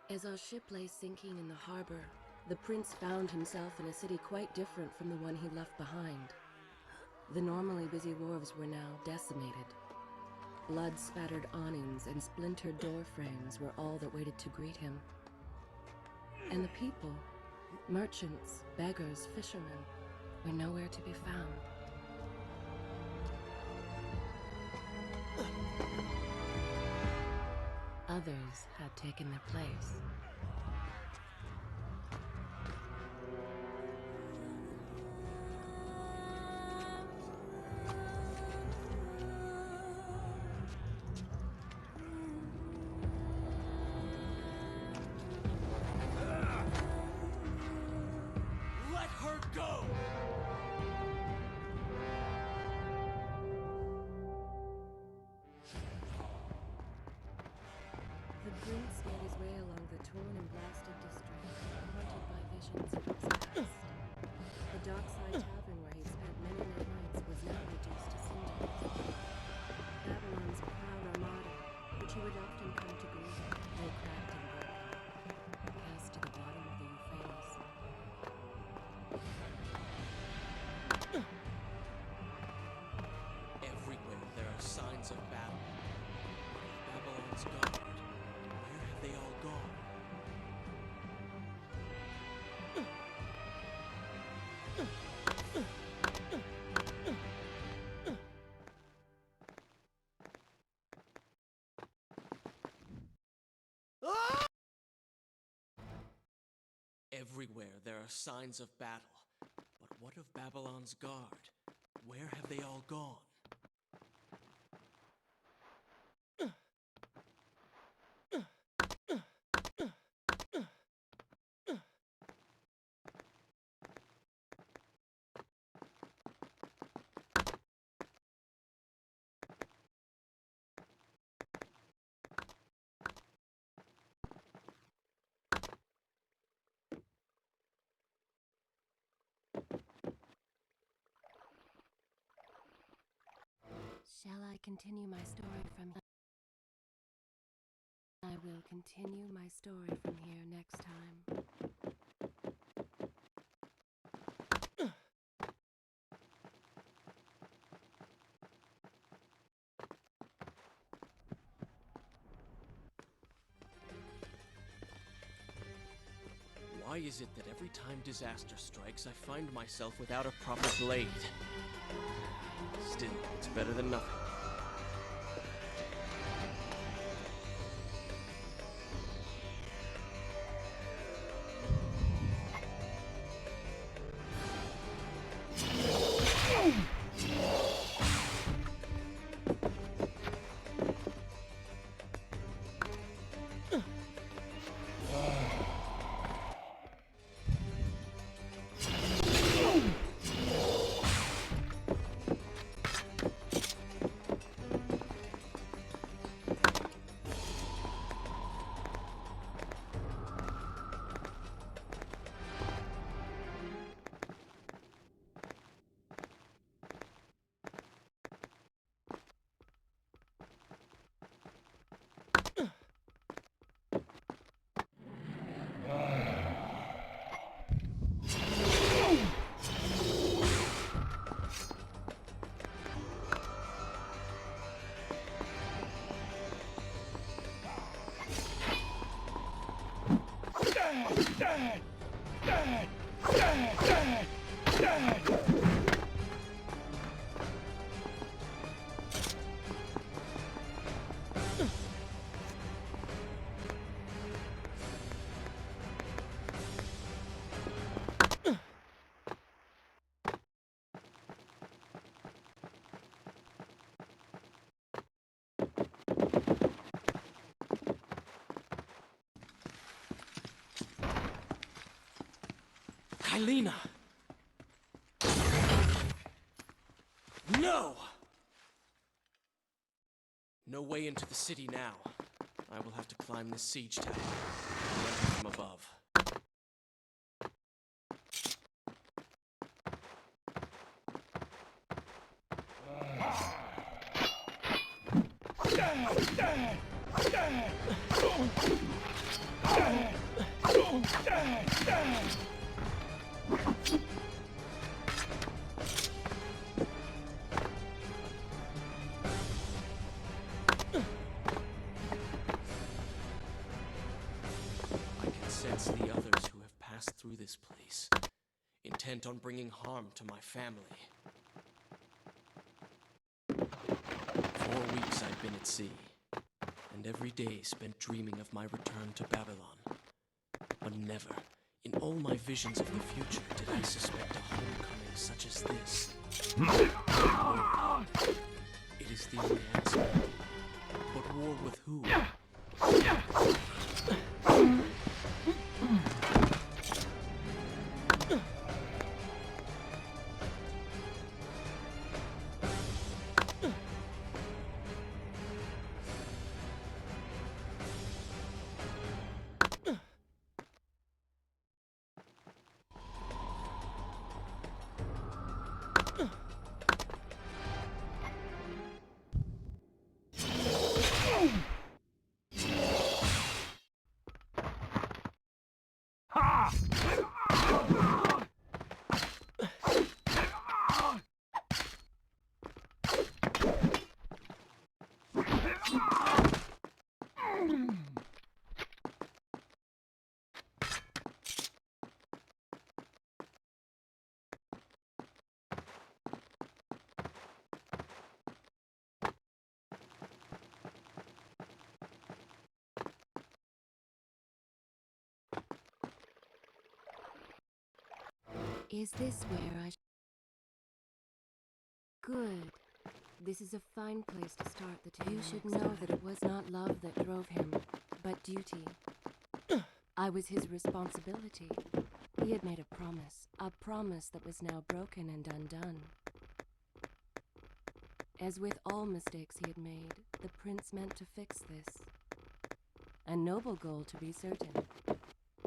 As our ship lay sinking in the harbor, the prince found himself in a city quite different from the one he left behind. The normally busy wharves were now decimated. Blood-spattered awnings and splintered door frames were all that waited to greet him. And the people, merchants, beggars, fishermen, were nowhere to be found. Others had taken their place. Let her go! The prince made his way along the torn and blasted district, haunted by visions of his past. The dockside tavern where he'd spent many nights was now reduced to cinders. Babylon's proud armada, which he would often come to greet, lay cracked and broken, cast to the bottom of the Euphrates. Everywhere there are signs of battle. Babylon's guard. Where have they all gone? Everywhere there are signs of battle. But what of Babylon's guard? Where have they all gone? Shall I continue my story from here? I will continue my story from here next time. Why is it that every time disaster strikes, I find myself without a proper blade? Still, it's better than nothing. Kylina! No! No way into the city now. I will have to climb this siege tower and enter from above. I can sense the others who have passed through this place, intent on bringing harm to my family. 4 weeks I've been at sea, and every day spent dreaming of my return to Babylon. But never, in all my visions of the future, did I suspect a homecoming such as this. War. It is the only answer. But war with who? Is this where I Good. This is a fine place to start the tale. You should know that it was not love that drove him, but duty. I was his responsibility. He had made a promise that was now broken and undone. As with all mistakes he had made, the prince meant to fix this. A noble goal, to be certain,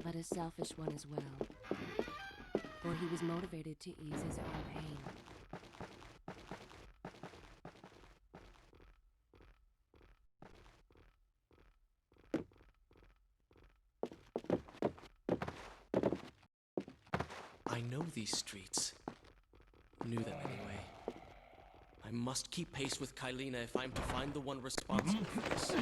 but a selfish one as well. For he was motivated to ease his own pain. I know these streets. Knew them anyway. I must keep pace with Kylina if I'm to find the one responsible for this.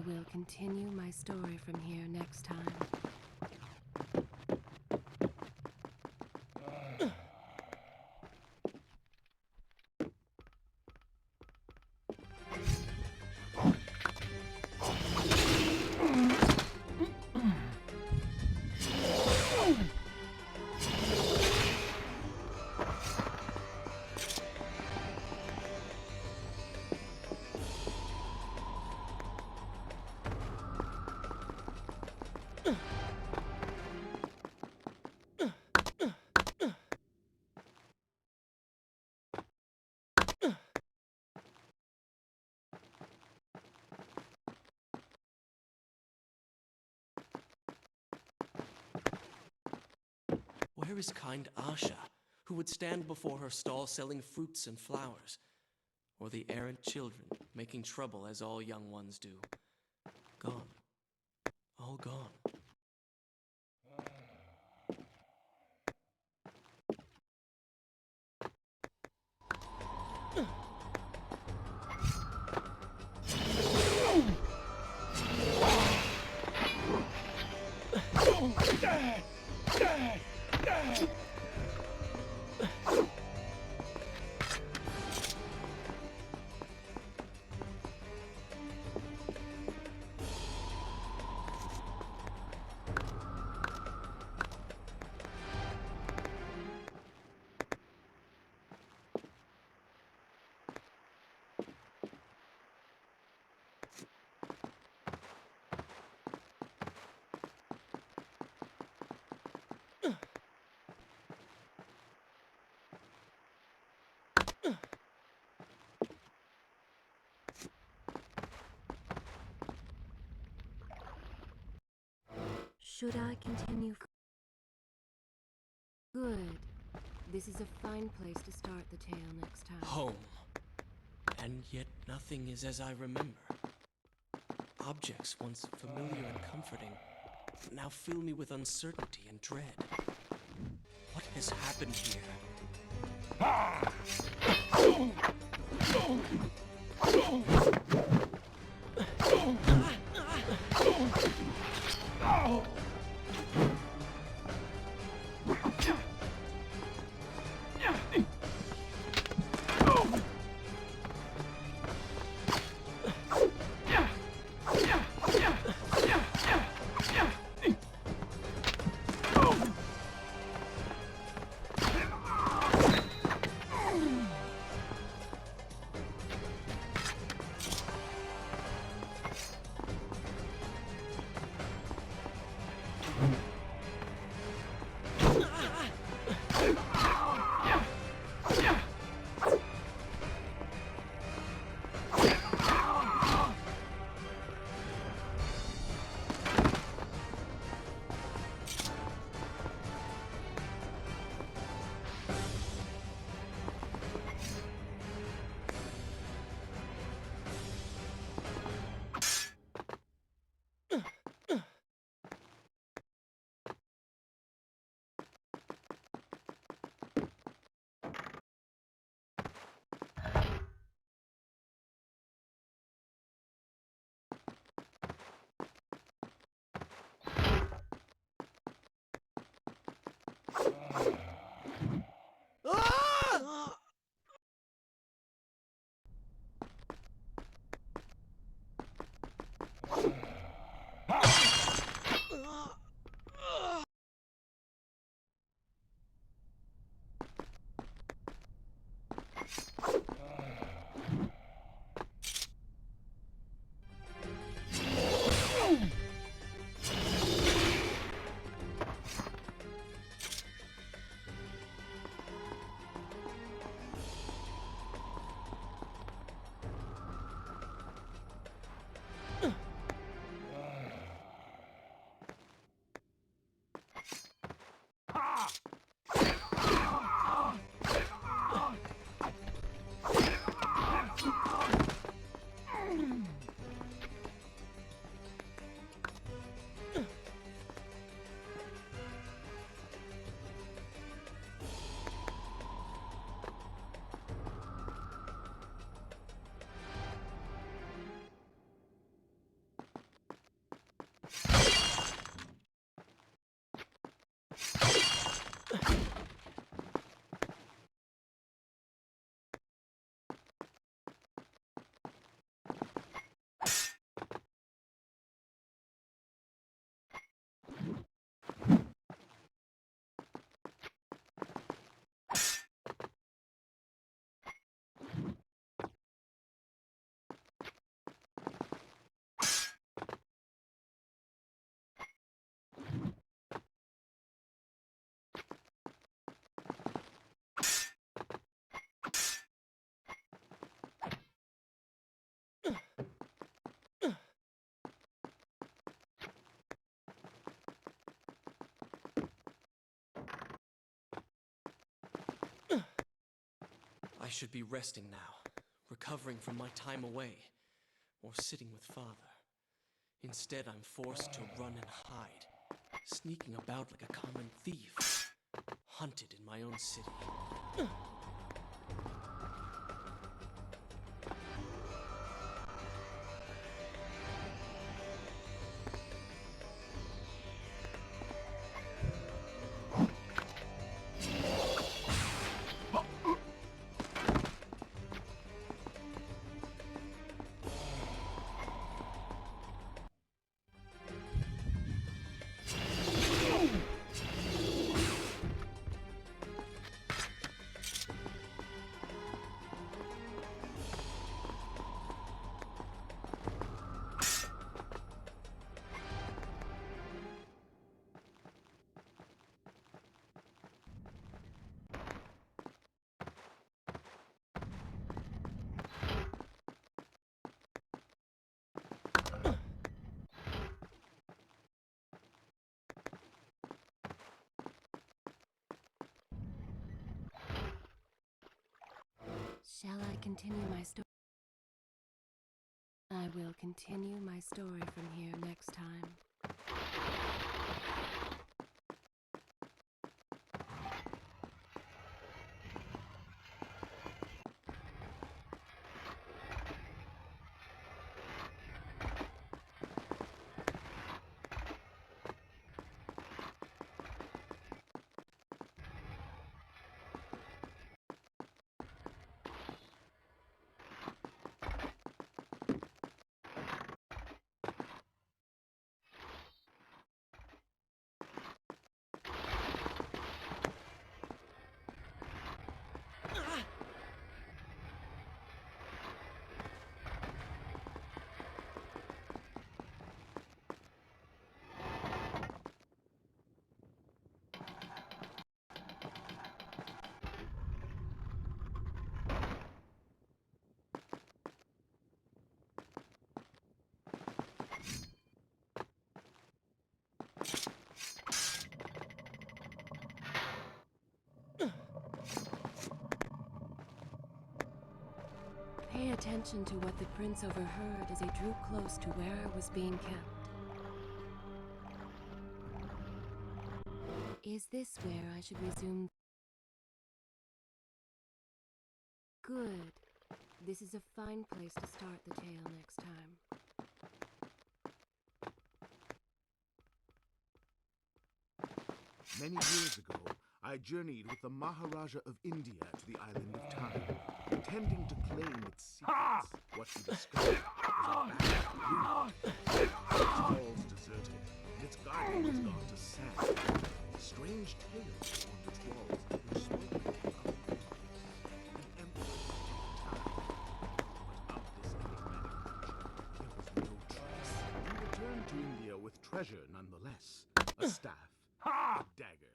will continue my story from here next time. Where is kind Asha, who would stand before her stall selling fruits and flowers? Or the errant children, making trouble as all young ones do? Gone. All gone. Should I continue? Good. This is a fine place to start the tale next time. Home. And yet nothing is as I remember. Objects once familiar and comforting now fill me with uncertainty and dread. What has happened here? should be resting now, recovering from my time away, or sitting with Father. Instead, I'm forced to run and hide, sneaking about like a common thief, hunted in my own city. Shall I continue my story? I will continue my story from here next time. Pay attention to what the prince overheard as he drew close to where I was being kept. Is this where I should resume? Good. This is a fine place to start the tale next time. Many years ago, I journeyed with the Maharaja of India to the island of Time, intending to claim its secrets. What we discovered was a vast ruin. Its walls deserted, and its garden was gone to sand. Strange tales on its walls were spoken about. An emperor took time, but of this enigmatic creature, there was no trace. We returned to India with treasure nonetheless. A staff, a dagger.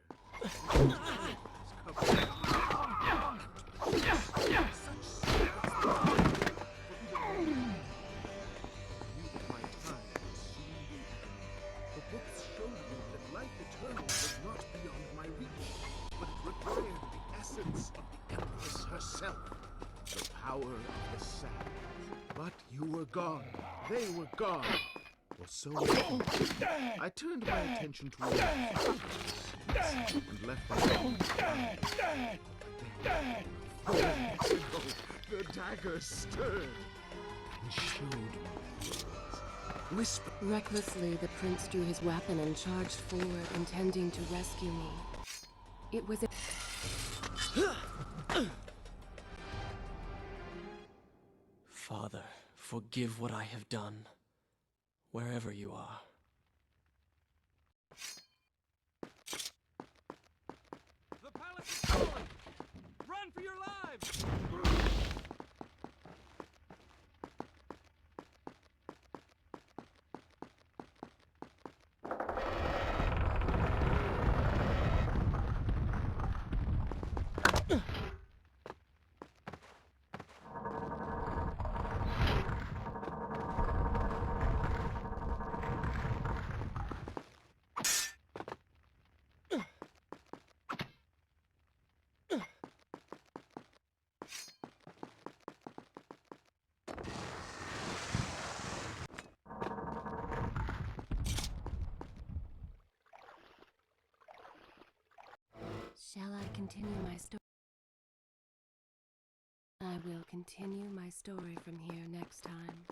The power of the sand. But you were gone. They were gone. Or so I turned my attention to and left the dagger stirred and showed me whisper. Recklessly, the prince drew his weapon and charged forward, intending to rescue me. It was a... Father, forgive what I have done, wherever you are. The palace is falling! Run for your lives! Shall I continue my story? I will continue my story from here next time.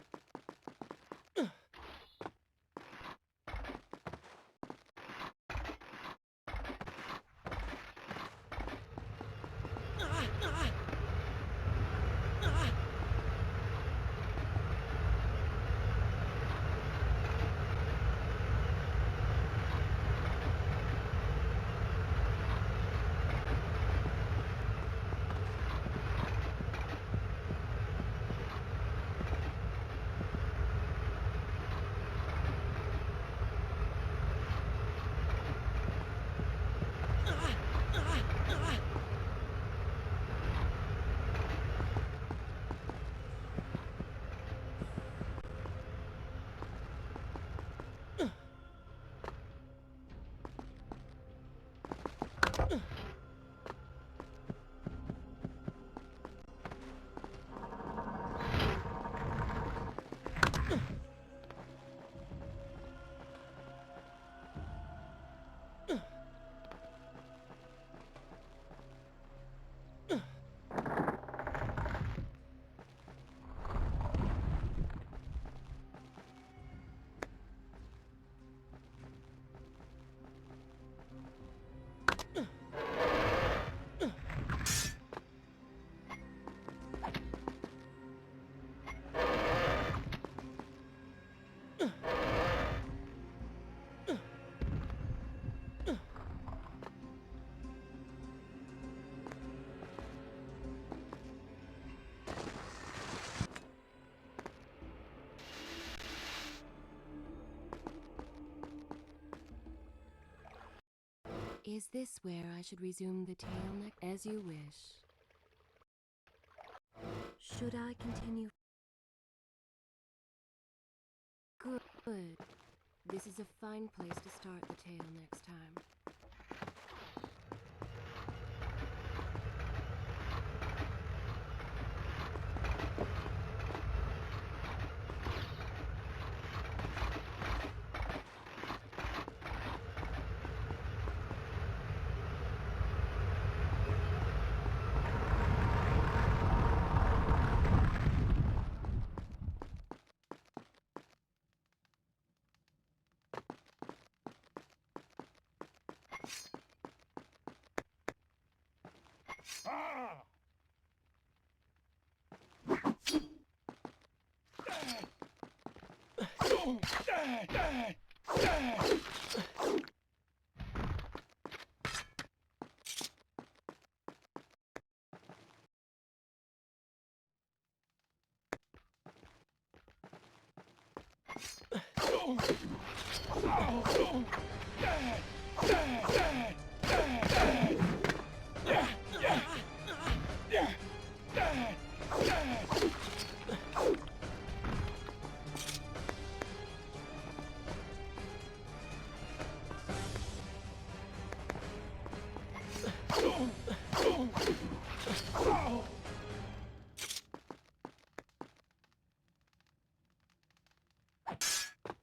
Is this where I should resume the tale next? As you wish. Should I continue? Good. This is a fine place to start the tale next time.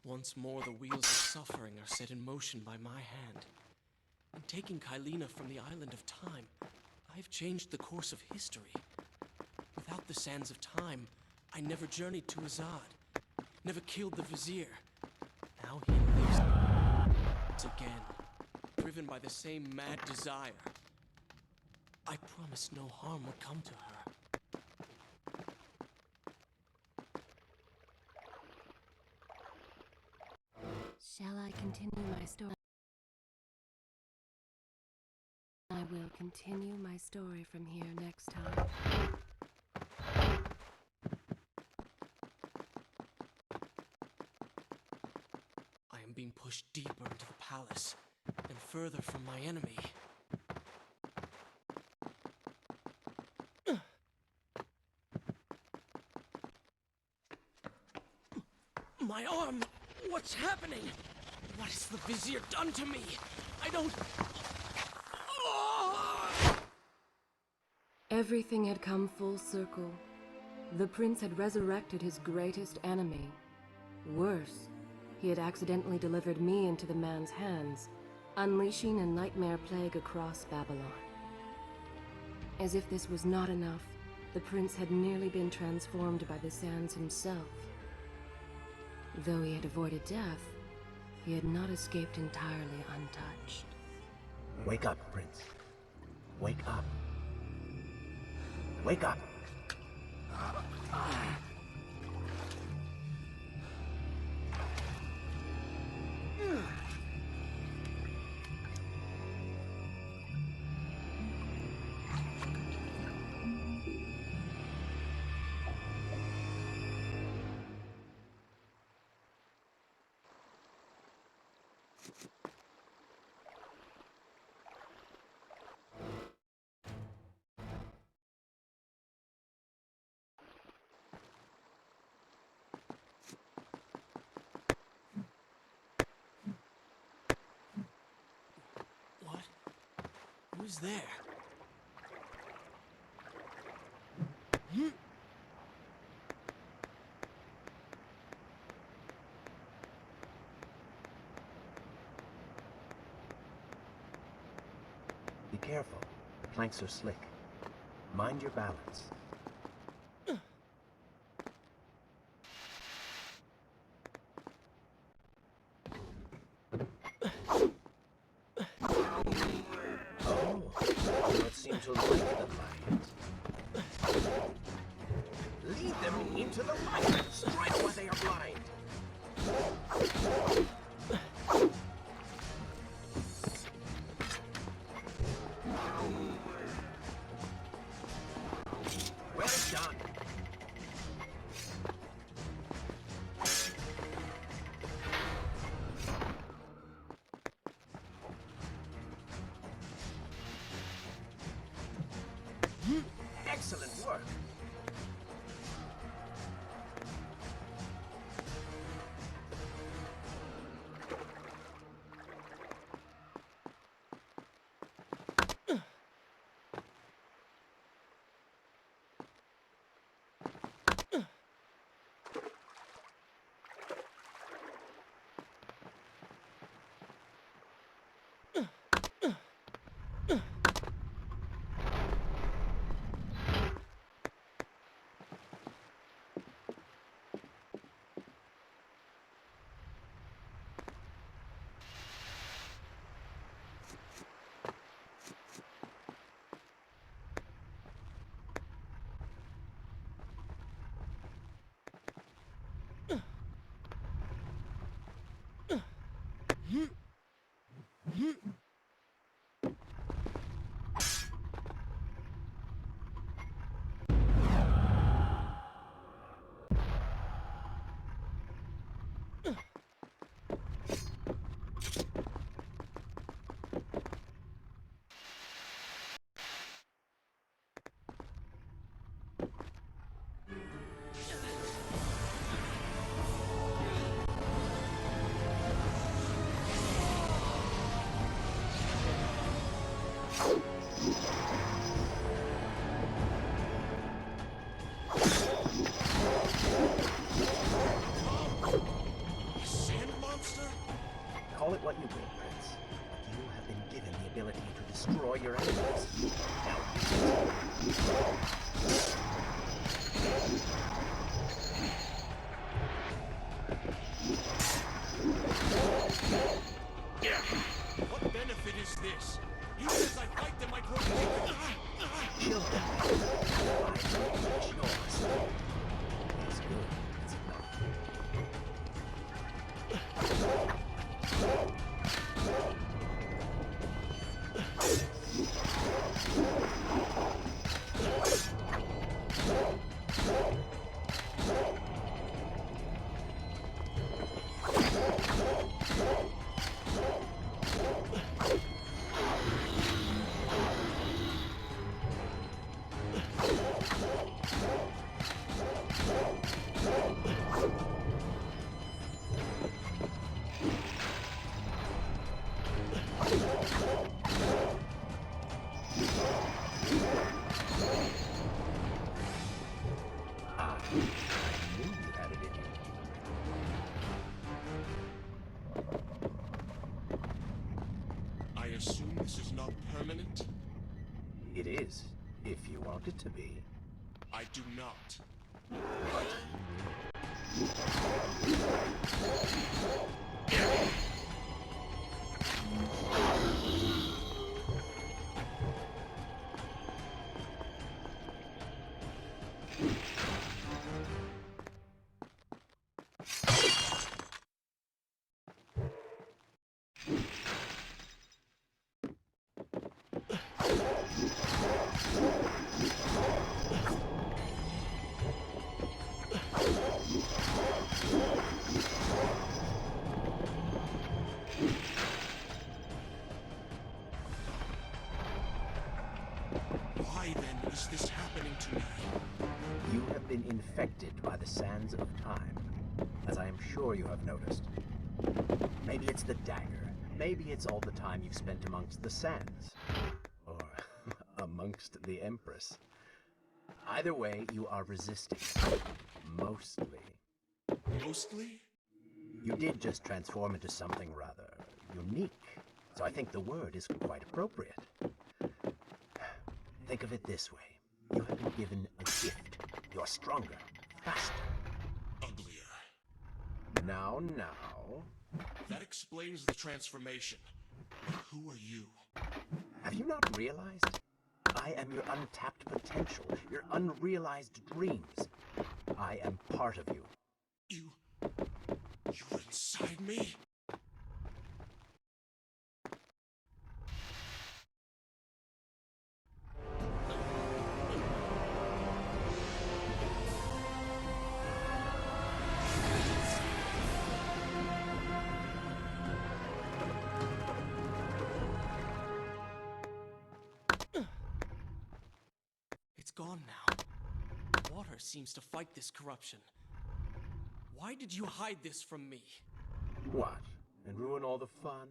Once more, the wheels of suffering are set in motion by my hand. In taking Kylina from the island of time, I've changed the course of history. Without the sands of time, I never journeyed to Azad, never killed the vizier. Now he lives again, driven by the same mad desire. I promised no harm would come to her. Shall I continue my story? I will continue my story from here next time. I am being pushed deeper into the palace and further from my enemy. My arm! What's happening? What has the vizier done to me? I don't... Everything had come full circle. The prince had resurrected his greatest enemy. Worse, he had accidentally delivered me into the man's hands, unleashing a nightmare plague across Babylon. As if this was not enough, the prince had nearly been transformed by the sands himself. Though he had avoided death, he had not escaped entirely untouched. Wake up, Prince. Wake up. Wake up! What? Who's there? Be careful. The planks are slick. Mind your balance. Oh, you don't seem to like the light. Lead them into the light. Strike while they are blind. Well done. Excellent work. Sand monster? Call it what you will, Prince. You have been given the ability to destroy your enemies. Now use it. What benefit is this? Even as I fight them, I grow weaker. Kill them. Otherwise, it's yours. It's good. It's enough. I knew you had it in you. assume this is not permanent? It is, if you want it to be. I do not. Why then is this happening to me? You have been infected by the sands of time, as I am sure you have noticed. Maybe it's the dagger. Maybe it's all the time you've spent amongst the sands. Or amongst the Empress. Either way, you are resisting. Mostly. Mostly? You did just transform into something rather unique, so I think the word is quite appropriate. Think of it this way. You have been given a gift. You're stronger, faster. Uglier. Now. That explains the transformation. But who are you? Have you not realized? I am your untapped potential, your unrealized dreams. I am part of you. You're inside me? It's gone now. Water seems to fight this corruption. Why did you hide this from me? What? And ruin all the fun?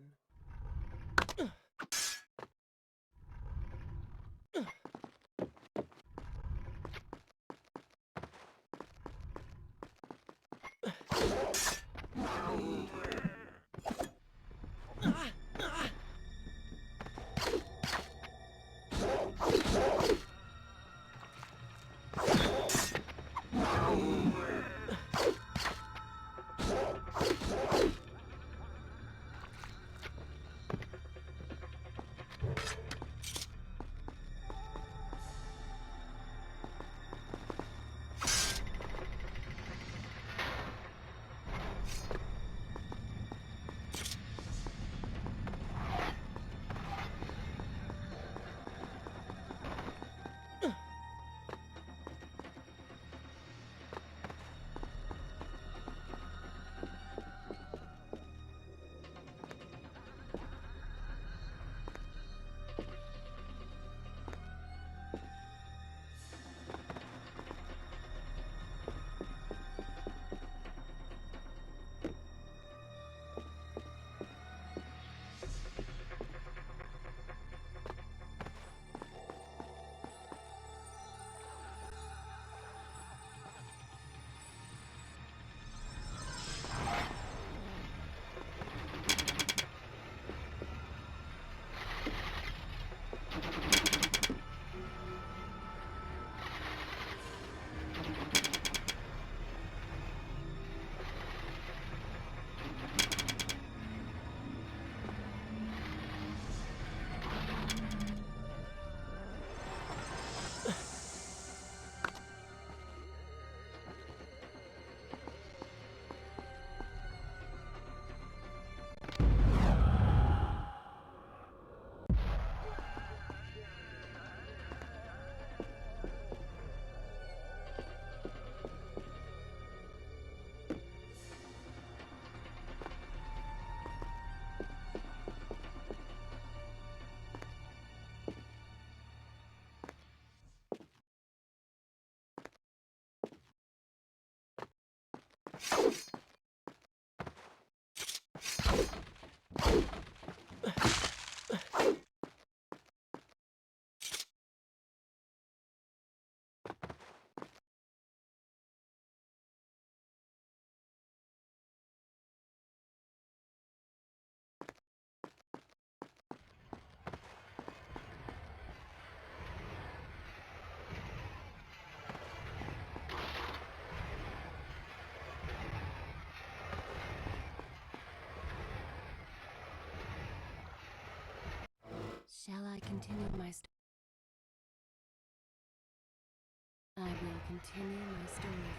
continue my story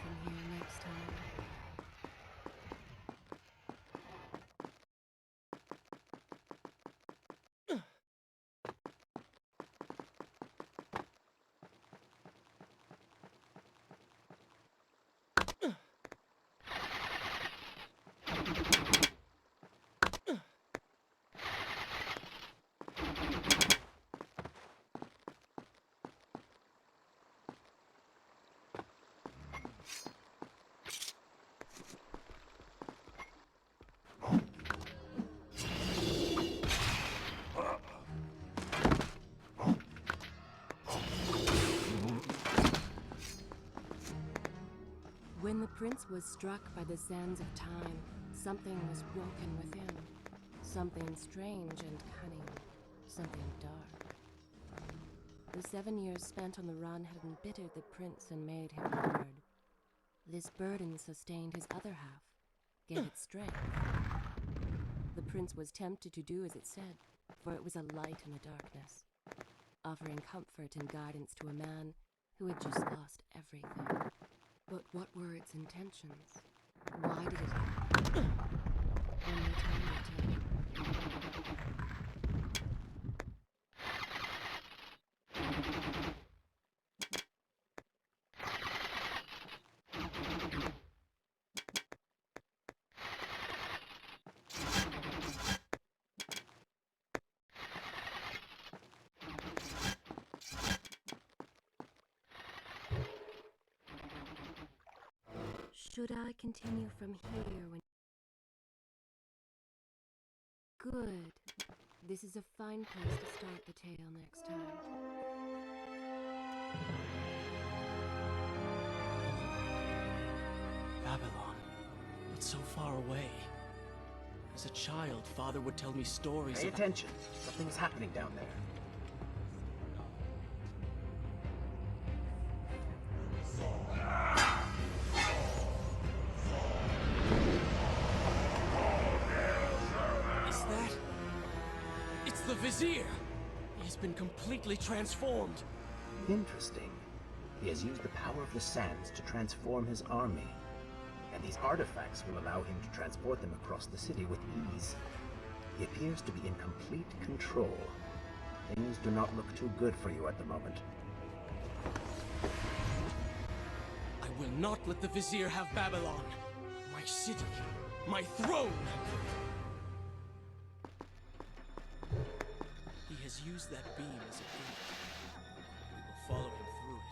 from here next time. When the prince was struck by the sands of time, something was broken within. Something strange and cunning. Something dark. The 7 years spent on the run had embittered the prince and made him hard. This burden sustained his other half, gave it strength. The prince was tempted to do as it said, for it was a light in the darkness, offering comfort and guidance to a man who had just lost everything. But what were its intentions? Why did it happen? Only time will tell. Should I continue from here when... Good. This is a fine place to start the tale next time. Babylon, it's so far away. As a child, Father would tell me stories Pay of... attention. Something's happening down there. Is that... It's the Vizier! He's been completely transformed. Interesting. He has used the power of the sands to transform his army. And these artifacts will allow him to transport them across the city with ease. He appears to be in complete control. Things do not look too good for you at the moment. I will not let the Vizier have Babylon. My city. My throne! He has used that beam as a gate. We will follow him through it.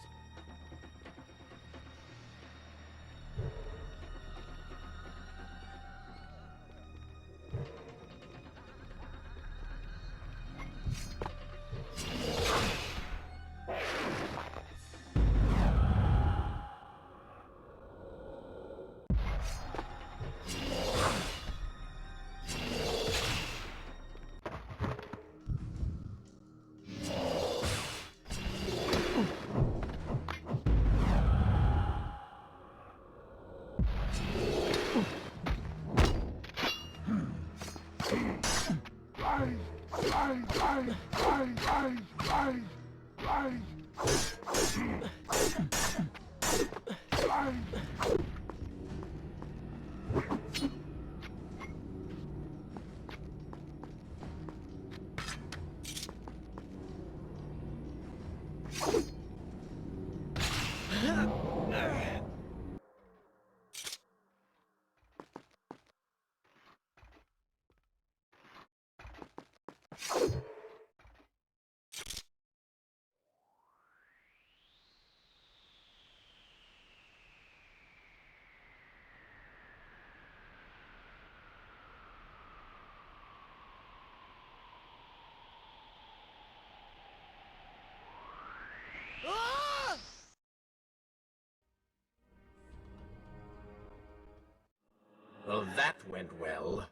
Well, that went well.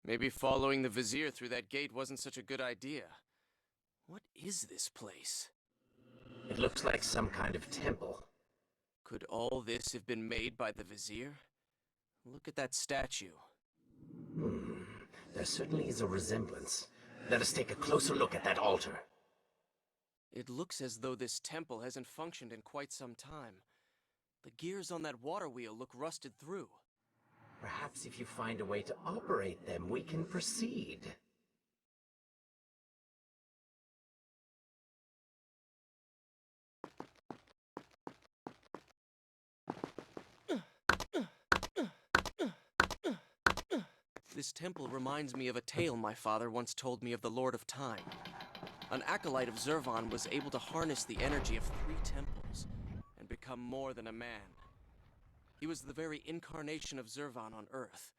Maybe following the Vizier through that gate wasn't such a good idea. What is this place? It looks like some kind of temple. Could all this have been made by the Vizier? Look at that statue. There certainly is a resemblance. Let us take a closer look at that altar. It looks as though this temple hasn't functioned in quite some time. The gears on that water wheel look rusted through. Perhaps if you find a way to operate them, we can proceed. This temple reminds me of a tale my father once told me of the Lord of Time. An acolyte of Zurvan was able to harness the energy of 3 temples and become more than a man. He was the very incarnation of Zurvan on Earth.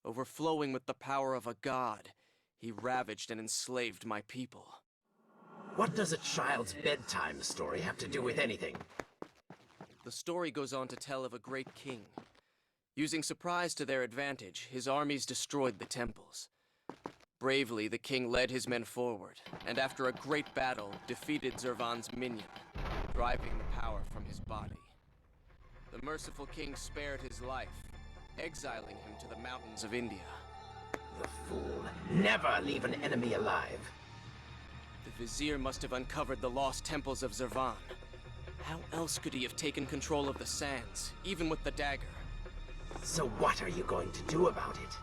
Overflowing with the power of a god, he ravaged and enslaved my people. What does a child's bedtime story have to do with anything? The story goes on to tell of a great king. Using surprise to their advantage, his armies destroyed the temples. Bravely, the king led his men forward, and after a great battle, defeated Zurvan's minion, driving the power from his body. The merciful king spared his life, exiling him to the mountains of India. The fool. Never leave an enemy alive. The vizier must have uncovered the lost temples of Zurvan. How else could he have taken control of the sands, even with the dagger? So what are you going to do about it?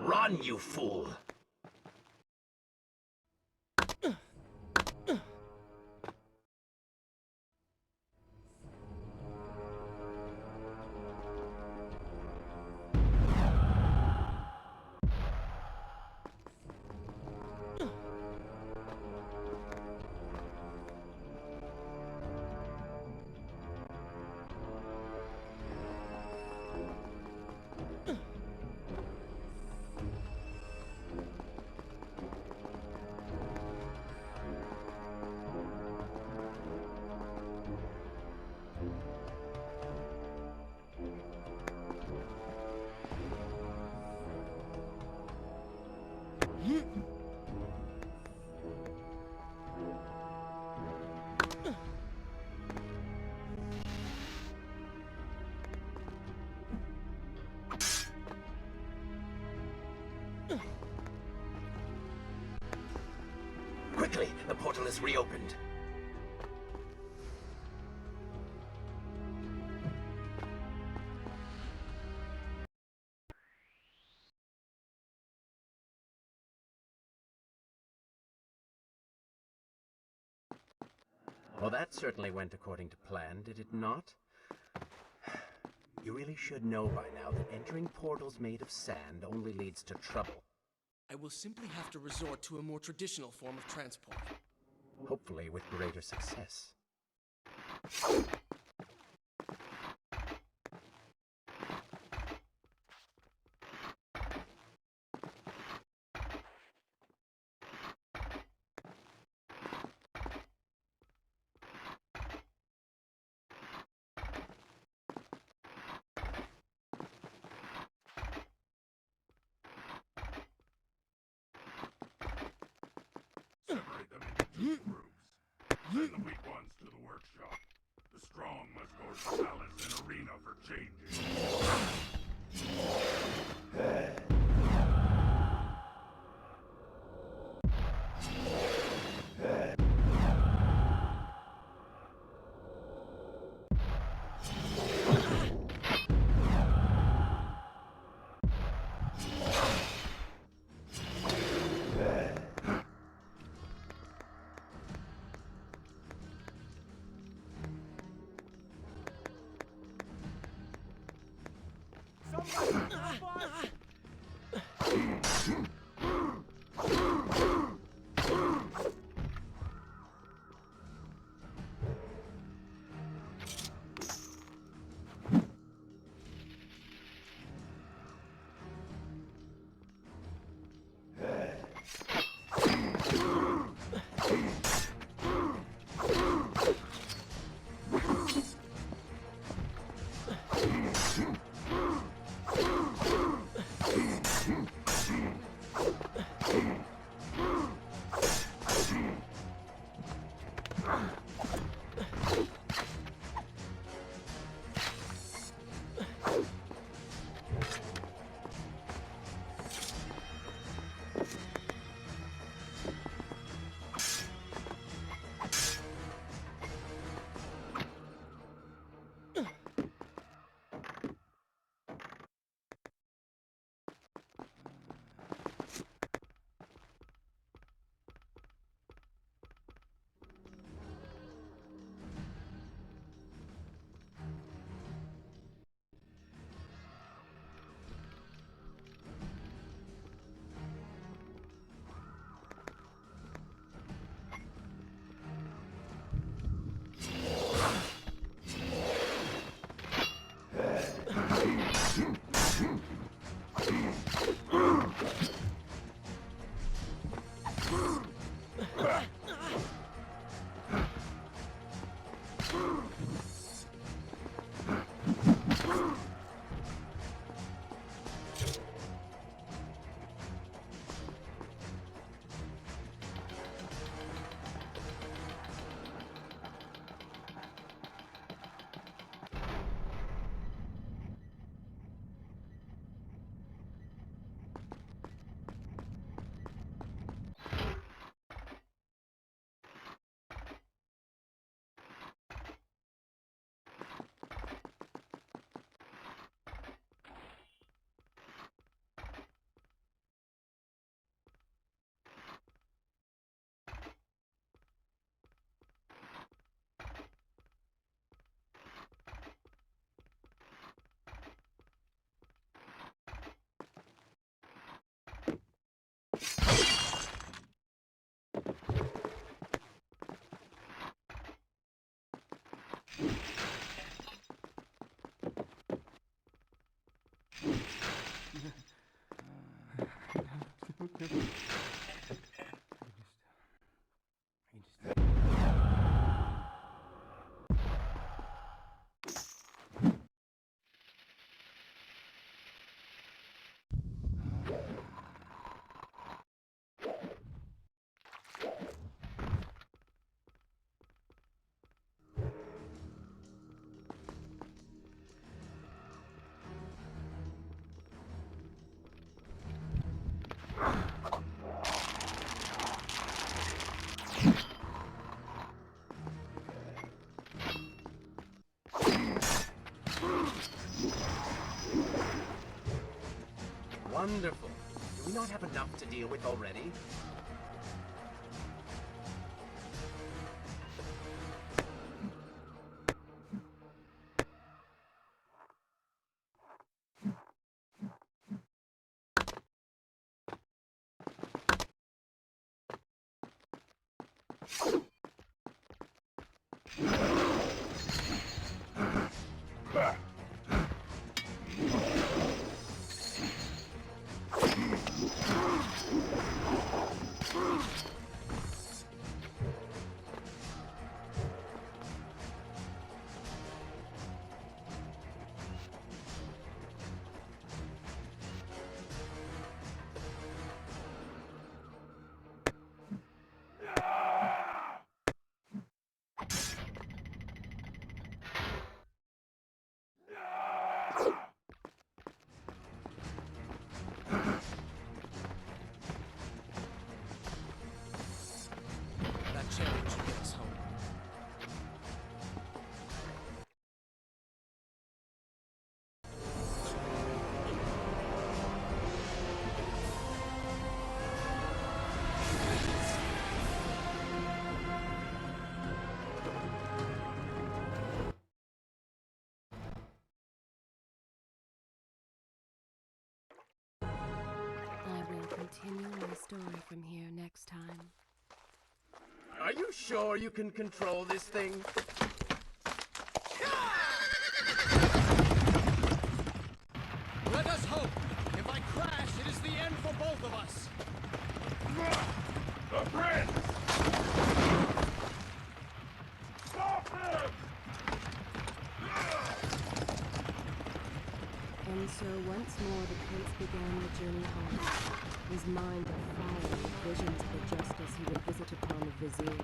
Run, you fool! Quickly, the portal is reopened. Well, that certainly went according to plan, did it not? You really should know by now that entering portals made of sand only leads to trouble. I will simply have to resort to a more traditional form of transport. Hopefully with greater success. Separate them into two groups. Send the weak ones to the workshop. The strong must go to the palace and arena for changes. Wonderful. Do we not have enough to deal with already? continue my story from here next time. Are you sure you can control this thing? Let us hope! If I crash, it is the end for both of us! The prince! Stop him! And so once more the prince began the journey home, his mind afire with visions of the justice he would visit upon the vizier.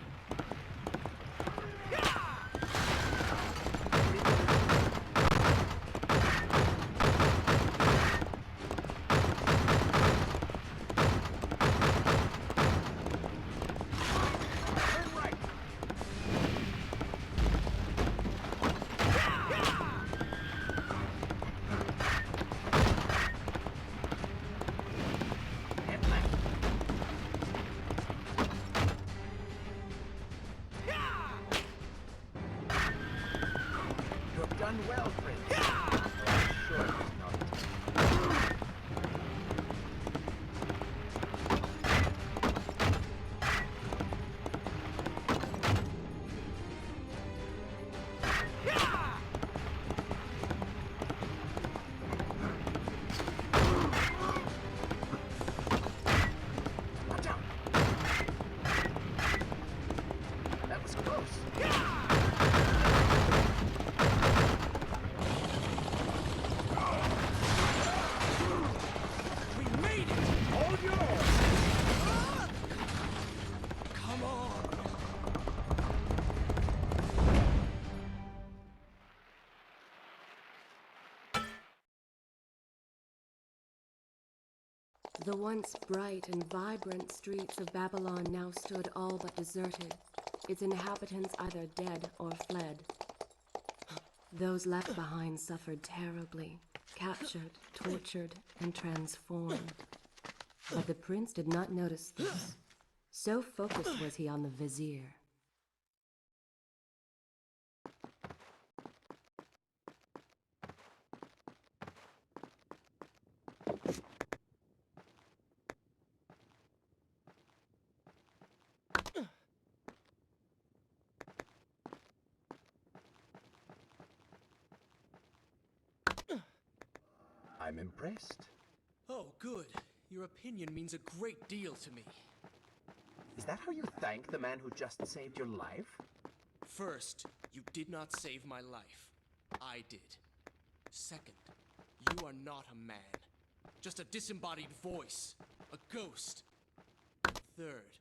Done well, Prince. Oh, I'm sure it was not. Watch out! That was close. We made it! Hold yours! Come on! The once bright and vibrant streets of Babylon now stood all but deserted, its inhabitants either dead or fled. Those left behind suffered terribly, captured, tortured, and transformed. But the prince did not notice this. So focused was he on the vizier. I'm impressed. Oh, good. Your opinion means a great deal to me. Is that how you thank the man who just saved your life? First, you did not save my life. I did. Second, you are not a man. Just a disembodied voice. A ghost. Third,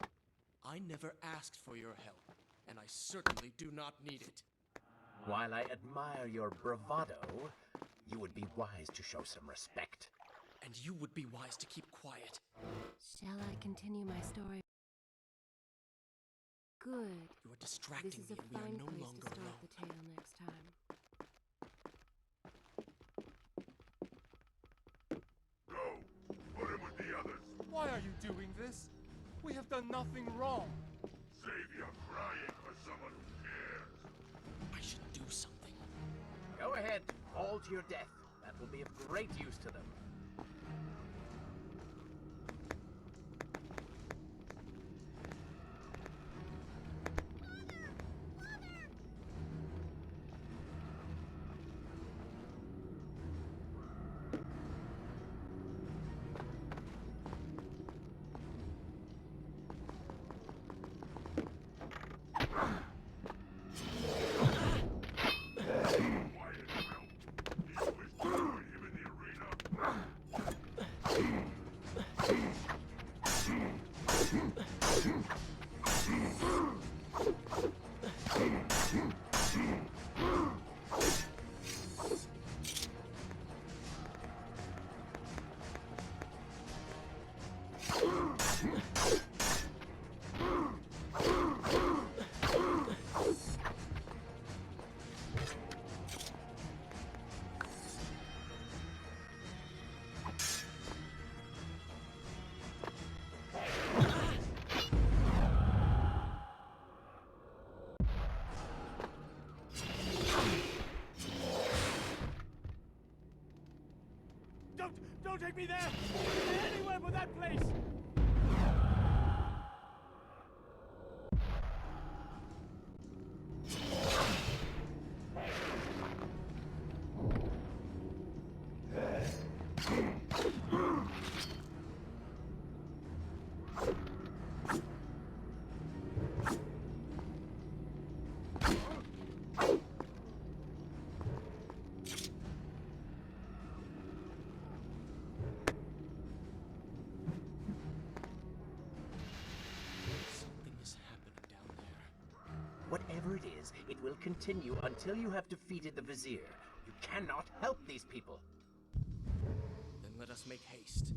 I never asked for your help, and I certainly do not need it. While I admire your bravado, you would be wise to show some respect. And you would be wise to keep quiet. Shall I continue my story? Good. You are distracting This is me, a and we are fine no place longer to start alone. the tale next time. Go! Put him with the others. Why are you doing this? We have done nothing wrong. Save your crying for someone who cares. I should do something. Go ahead, fall to your death. That will be of great use to them. Don't take me there! Anywhere but that place! is, it will continue until you have defeated the Vizier. You cannot help these people. Then let us make haste.